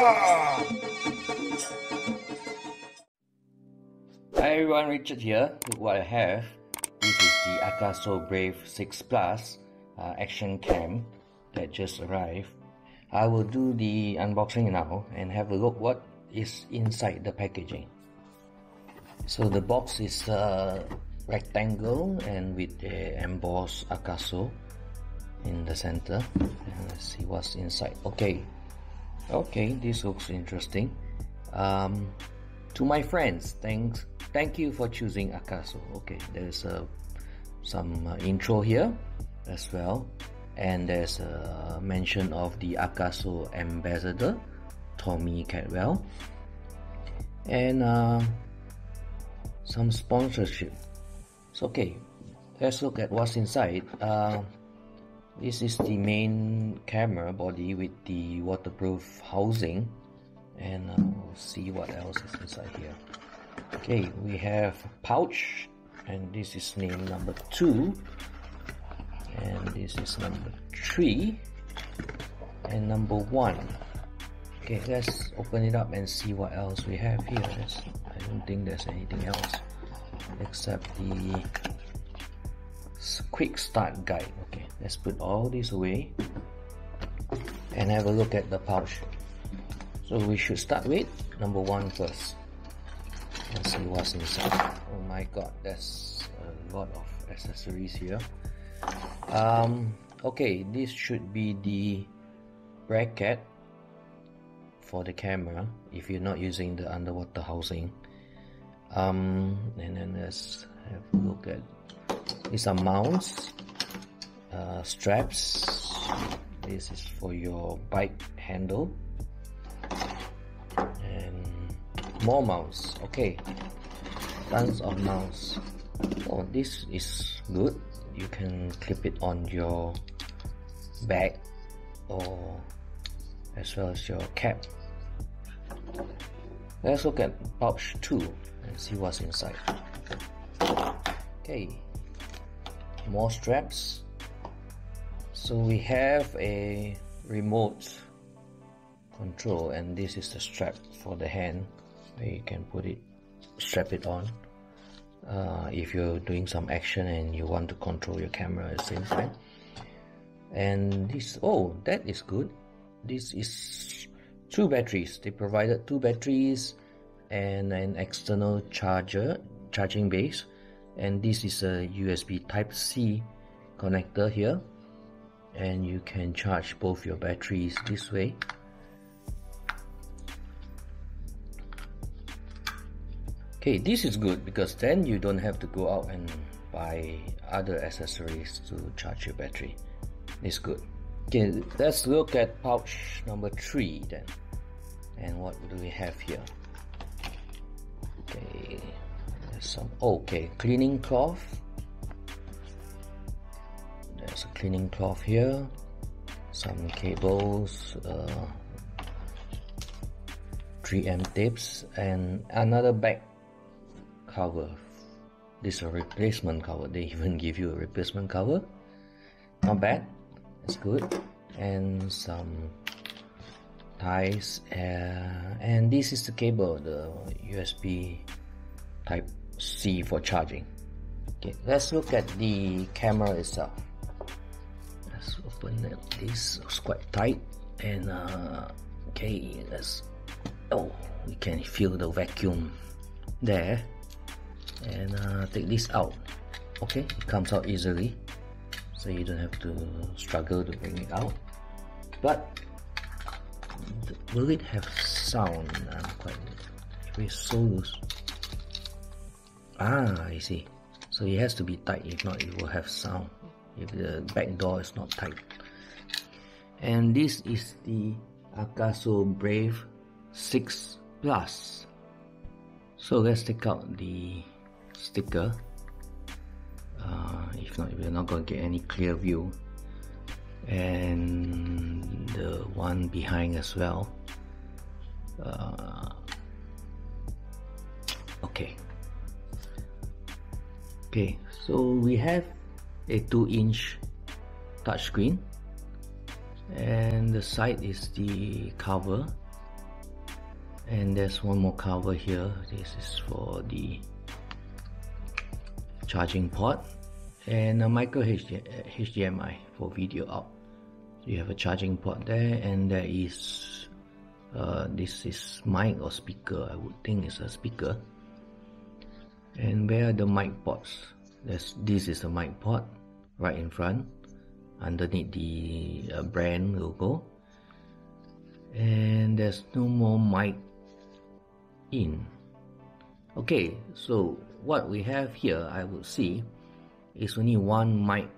Hi everyone, Richard here. Look what I have. This is the AKASO Brave 6 Plus action cam that just arrived. I will do the unboxing now and have a look what is inside the packaging. So the box is rectangle and with the embossed AKASO in the center. And let's see what's inside. Okay, this looks interesting. To my friends, thank you for choosing AKASO. Okay, there's some intro here as well, and there's a mention of the AKASO ambassador, Tommy Catwell, and some sponsorship. So okay, let's look at what's inside. This is the main camera body with the waterproof housing, and we'll see what else is inside here. Okay, we have a pouch, and this is named number 2, and this is number 3, and number 1. Okay, let's open it up and see what else we have here. I don't think there's anything else except the quick start guide. Okay, let's put all this away and have a look at the pouch. So we should start with number 1 first. Let's see what's inside. Oh my god, that's a lot of accessories here. Okay, this should be the bracket for the camera if you're not using the underwater housing. And then let's have a look at these are mounts, straps. This is for your bike handle, and more mounts. Okay, tons of mounts. Oh, this is good. You can clip it on your bag or as well as your cap. Let's look at pouch 2 and see what's inside. Okay, more straps. So we have a remote control, and this is the strap for the hand where you can strap it on if you're doing some action and you want to control your camera at the same time. And this, oh, that is good. This is 2 batteries. They provided 2 batteries and an external charging base, and this is a USB Type-C connector here, and you can charge both your batteries this way. Okay, this is good because then you don't have to go out and buy other accessories to charge your battery. It's good. Okay, let's look at pouch number 3 then. And what do we have here? Okay, there's some, okay, cleaning cloth. There's a cleaning cloth here, some cables, 3M tapes, and another back cover. This is a replacement cover. They even give you a replacement cover. Not bad. That's good. And some ties, and this is the cable, the USB Type-C for charging. Okay, let's look at the camera itself. Let's open it. This is quite tight, and okay, oh, we can feel the vacuum there. And take this out. Okay, it comes out easily, so you don't have to struggle to bring it out. But will it have sound? If it's so loose. I see. So it has to be tight, if not it will have sound if the back door is not tight. And this is the AKASO Brave 6 Plus. So let's take out the sticker. If not, we're not going to get any clear view. And the one behind as well. Okay, so we have a 2-inch touchscreen, and the side is the cover And there's one more cover here. This is for the charging port, and a micro HDMI for video out. So you have a charging port there, and there is this is mic or speaker. I would think it's a speaker. And where are the mic ports? This is a mic port right in front, underneath the brand logo. And there's no more mic in. Okay, so what we have here, I would see, is only one mic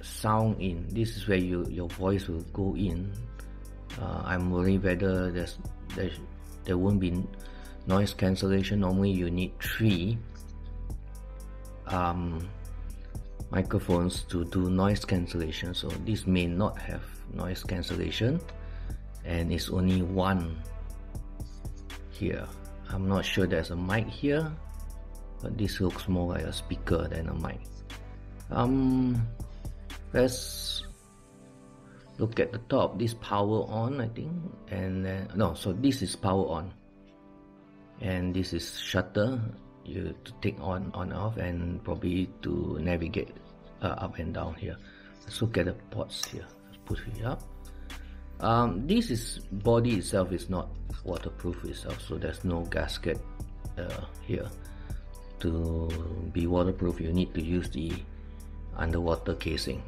sound in. This is where your voice will go in. I'm worried whether there won't be noise cancellation. Normally you need 3 microphones to do noise cancellation, so this may not have noise cancellation, and it's only one here. I'm not sure there's a mic here, but this looks more like a speaker than a mic. Let's look at the top. This power on, I think, and no, so this is power on, and this is shutter. You to take on off, and probably to navigate up and down here. Let's look at the ports here. Let's put it up. This is body itself is not waterproof itself, so there's no gasket here. To be waterproof, you need to use the underwater casing,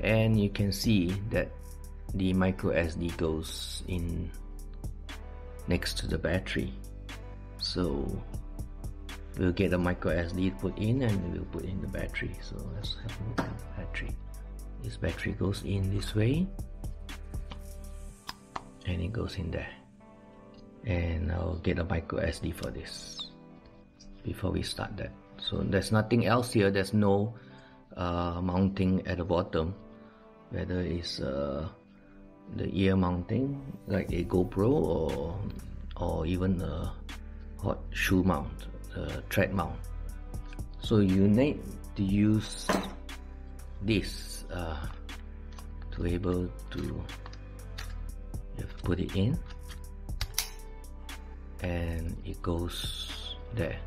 and you can see that the micro SD goes in next to the battery. So we'll get the micro SD put in, and we'll put in the battery. So let's have a look at the battery. This battery goes in this way, and it goes in there. And I'll get a micro SD for this before we start that. So there's nothing else here. There's no mounting at the bottom, whether it's the ear mounting like a GoPro, or even a hot shoe mount, thread mount. So you need to use this to able to, you have to put it in, and it goes there.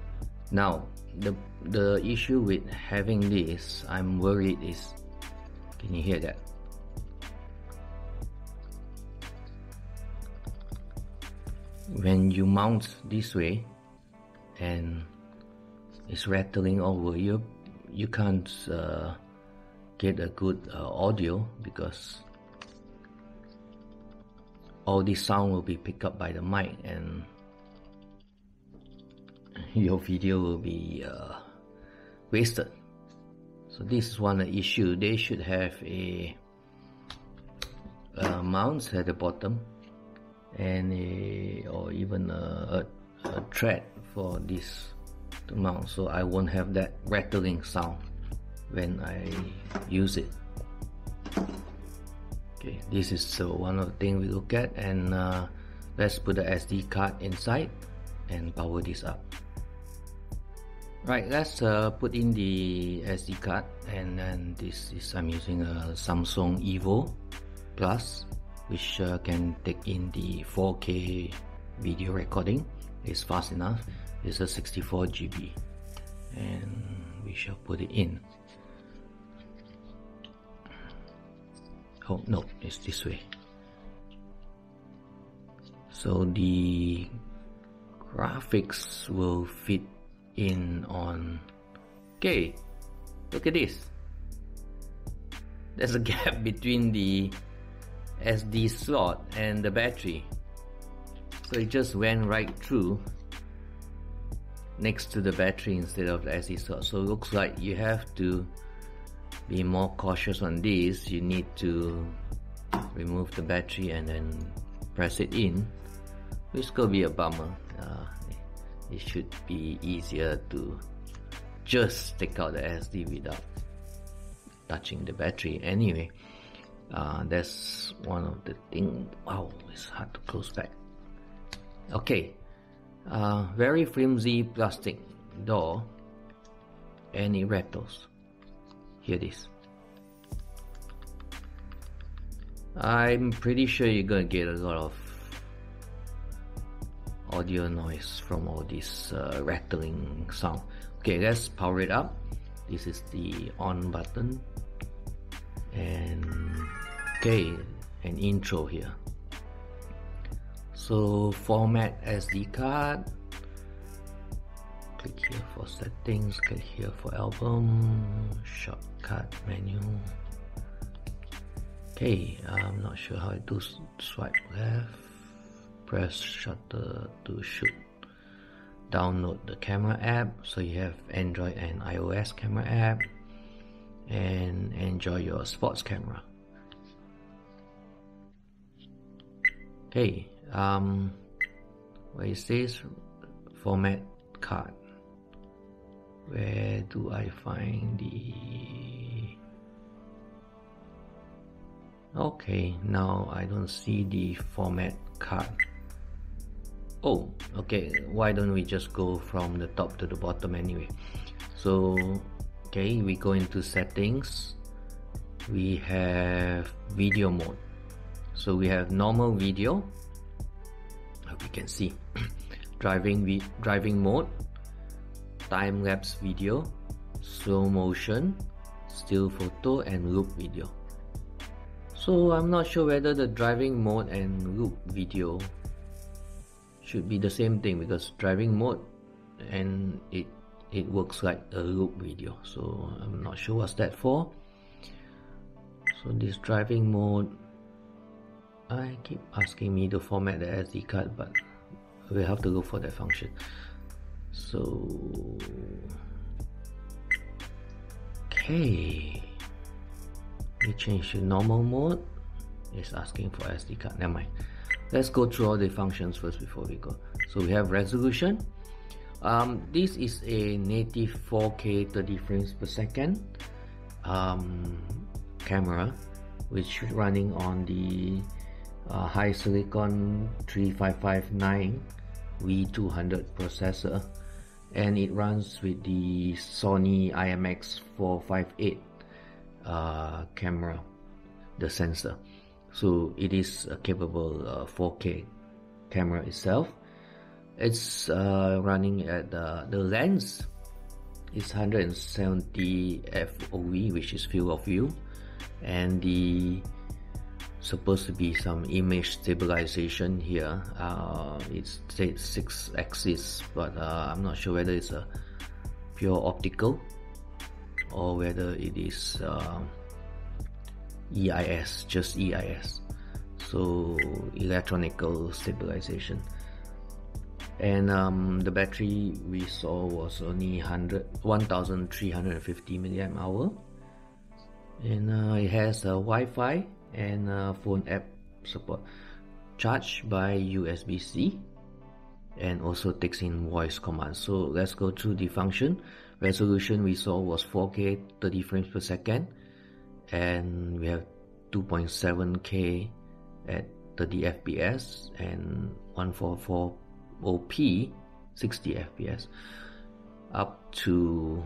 Now the issue with having this, I'm worried, is, can you hear that? When you mount this way and it's rattling over, you can't get a good audio, because all this sound will be picked up by the mic, and your video will be wasted. So this is one issue. They should have a mount at the bottom, and or even a thread for this to mount, so I won't have that rattling sound when I use it. Okay, this is one of the things we look at, and let's put the SD card inside and power this up. Right, let's put in the SD card, and then this is, I'm using a Samsung Evo Plus, which can take in the 4K video recording. It's fast enough. It's a 64 GB, and we shall put it in. Oh no, it's this way. So the graphics will fit in on. Okay, look at this. There's a gap between the SD slot and the battery, so it just went right through next to the battery instead of the SD slot. So it looks like you have to be more cautious on this. You need to remove the battery and then press it in, which could be a bummer. It should be easier to just take out the SD without touching the battery. Anyway, that's one of the things. Wow, it's hard to close back. Okay, very flimsy plastic door, and it rattles. Hear this. I'm pretty sure you're gonna get a lot of audio noise from all this rattling sound. Okay, let's power it up. This is the on button, and okay, an intro here. So format SD card, click here for settings, click here for album, shortcut menu. Okay, I'm not sure how it does. Swipe left, press shutter to shoot. Download the camera app, so you have Android and iOS camera app, and enjoy your sports camera. Okay, where it says format card, where do I find the... Okay, now I don't see the format card. Oh, okay, why don't we just go from the top to the bottom anyway. So okay, we go into settings, we have video mode. So we have normal video, we can see driving mode, time-lapse video, slow motion, still photo, and loop video. So I'm not sure whether the driving mode and loop video should be the same thing, because driving mode and it works like a loop video, so I'm not sure what's that for. So this driving mode, I keep asking me to format the SD card, but we have to look for that function. So okay, we change to normal mode. It's asking for SD card, never mind. Let's go through all the functions first before we go. So we have resolution. This is a native 4K 30 frames per second camera, which is running on the HiSilicon 3559 V200 processor, and it runs with the Sony IMX458 camera, the sensor. So it is a capable 4K camera itself. It's running at the lens is 170 FOV, which is field of view, and the supposed to be some image stabilization here. It's 6 axis, but I'm not sure whether it's a pure optical or whether it is EIS, just EIS. So electronical stabilization. And the battery we saw was only 1350 milliamp hour, and it has a Wi-Fi and phone app support, charged by USB-C, and also takes in voice commands. So let's go through the function. Resolution we saw was 4K 30 frames per second, and we have 2.7K at 30 FPS and 144p 60 FPS, up to,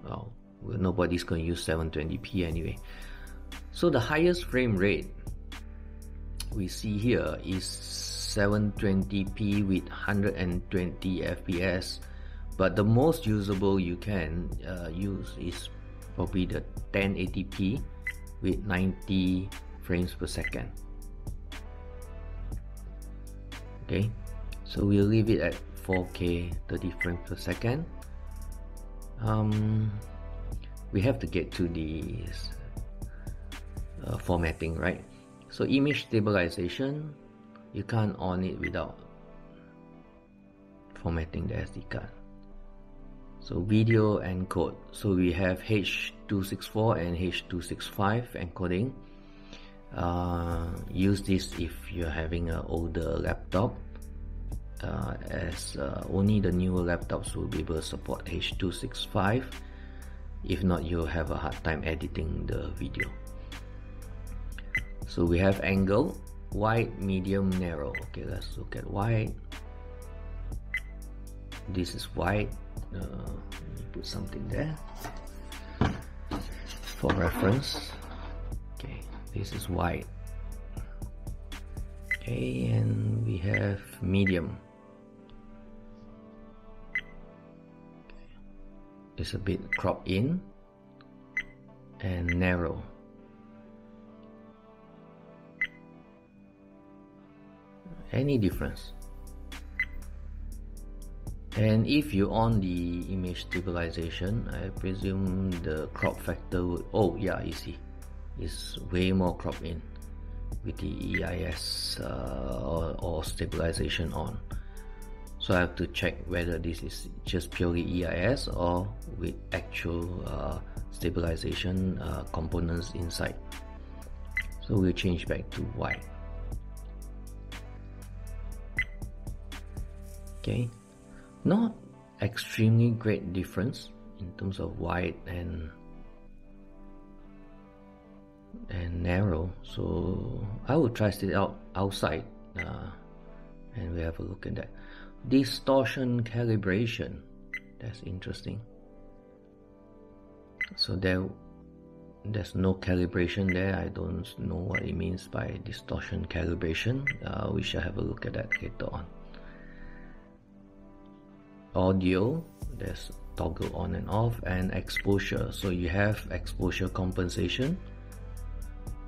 well, nobody's going to use 720p anyway. So the highest frame rate we see here is 720p with 120 FPS, but the most usable you can use is probably the 1080p with 90 frames per second. Okay, so we'll leave it at 4K 30 frames per second. We have to get to the formatting, right? So image stabilization, you can't on it without formatting the SD card. So video encode, so we have H.264 and H.265 encoding. Use this if you're having an older laptop, as only the newer laptops will be able to support H.265. If not, you'll have a hard time editing the video. So we have angle, wide, medium, narrow. Okay, let's look at wide. This is wide. Let me put something there for reference. Okay, this is wide. Okay, and we have medium. is a bit crop in and narrow. Any difference? And if you on the image stabilization, I presume the crop factor would, oh yeah, you see, it's way more crop in with the EIS or stabilization on. So I have to check whether this is just purely EIS or with actual stabilization components inside. So we'll change back to white. Okay, not extremely great difference in terms of wide and narrow, so I will try it out outside and we have a look at that. Distortion calibration, that's interesting. So there's no calibration there. I don't know what it means by distortion calibration. We shall have a look at that later on. Audio, there's toggle on and off, and exposure. So you have exposure compensation,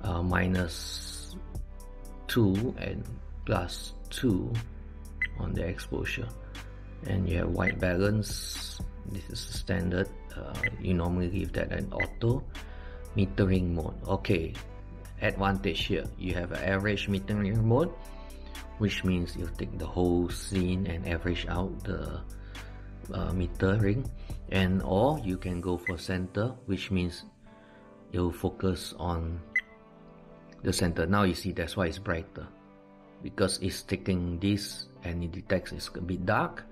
-2 and +2 on the exposure, and you have white balance. This is standard. You normally leave that in auto. Metering mode, okay, advantage here, you have an average metering mode, which means you take the whole scene and average out the metering, and or you can go for center, which means you'll focus on the center. Now you see that's why it's brighter, because it's taking this and it detects it's a bit dark,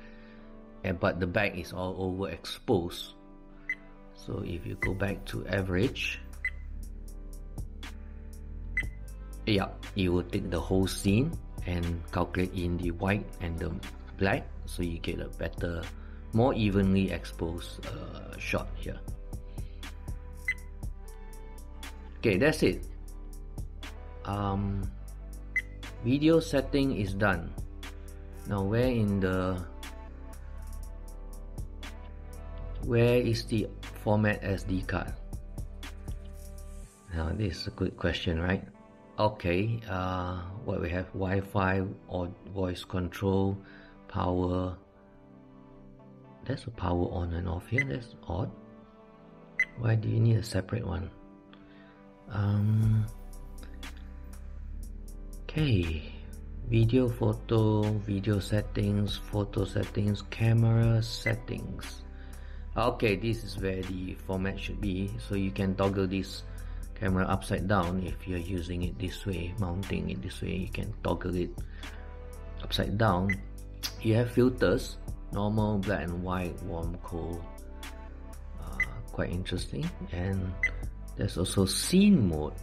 but the back is all overexposed. So if you go back to average, yeah, you will take the whole scene and calculate in the white and the black, so you get a better, more evenly exposed shot here. Okay, that's it. Video setting is done. Now where is the format SD card? Now this is a good question, right? Okay, what we have, Wi-Fi or voice control, power. There's a power on and off here. That's odd. Why do you need a separate one? Okay, video, video settings, photo settings, camera settings. Okay, this is where the format should be. So you can toggle this camera upside down if you're using it this way, mounting it this way. You can toggle it upside down. You have filters, normal, black and white, warm, cold, quite interesting. And there's also scene mode.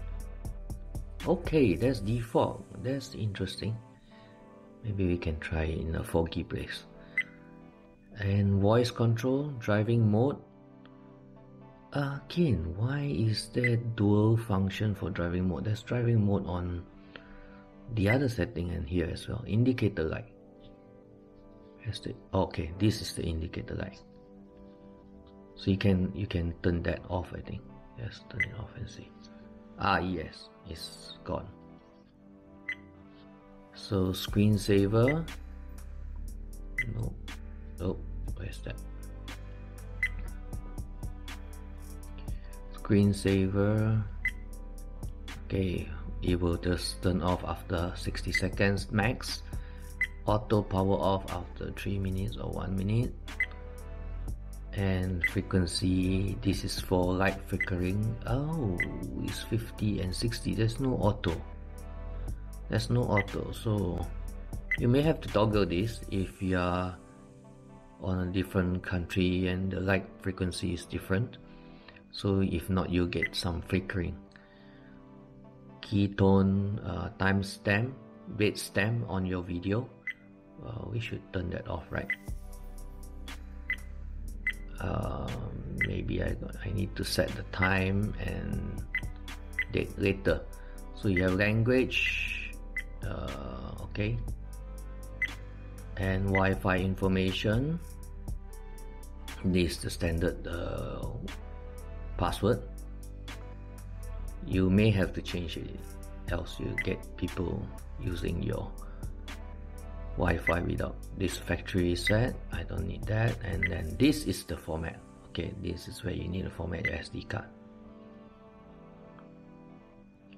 Okay, that's default. That's interesting. Maybe we can try it in a foggy place. And voice control, driving mode. Again, why is there dual function for driving mode? There's driving mode on the other setting and here as well. Indicator light. Okay, this is the indicator light. So you can turn that off, I think. Yes, turn it off and see. Yes, it's gone. So screensaver. No. Oh, where's that? Screensaver. Okay, it will just turn off after 60 seconds max. Auto power off after 3 minutes or 1 minute. And frequency, this is for light flickering. Oh, it's 50 and 60. There's no auto. So you may have to toggle this if you are on a different country and the light frequency is different. So if not, you get some flickering. Keytone, timestamp, bit stamp on your video. We should turn that off, right? Maybe I need to set the time and date later. So you have language, okay, and Wi-Fi information. This is the standard password. You may have to change it, else you get people using your Wi-Fi without this factory set. I don't need that. And then this is the format. Okay, this is where you need to format your SD card.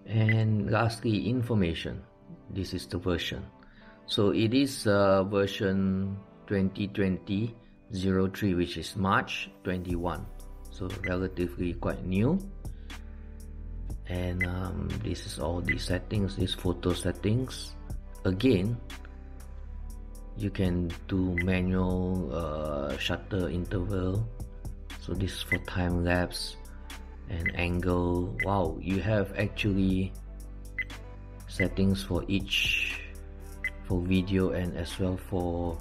And lastly, information. This is the version. So it is version 2020-03, which is March 21. So relatively quite new. And this is all the settings, these photo settings. Again, you can do manual shutter interval. So this is for time lapse and angle. Wow, you have actually settings for each, for video and as well for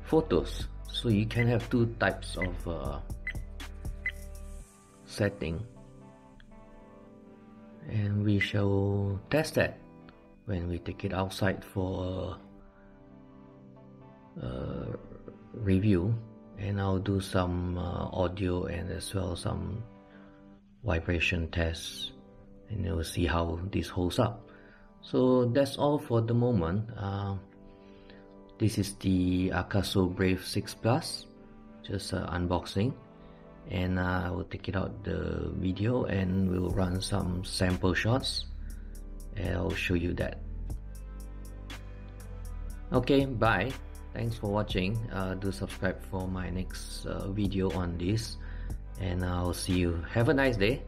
photos. So you can have two types of setting, and we shall test that when we take it outside for review. And I'll do some audio and as well some vibration tests, and you'll see how this holds up. So that's all for the moment. This is the AKASO Brave 6 Plus, just unboxing, and I will take it out the video and we'll run some sample shots and I'll show you that. Okay, bye. Thanks for watching. Do subscribe for my next video on this, and I'll see you. Have a nice day.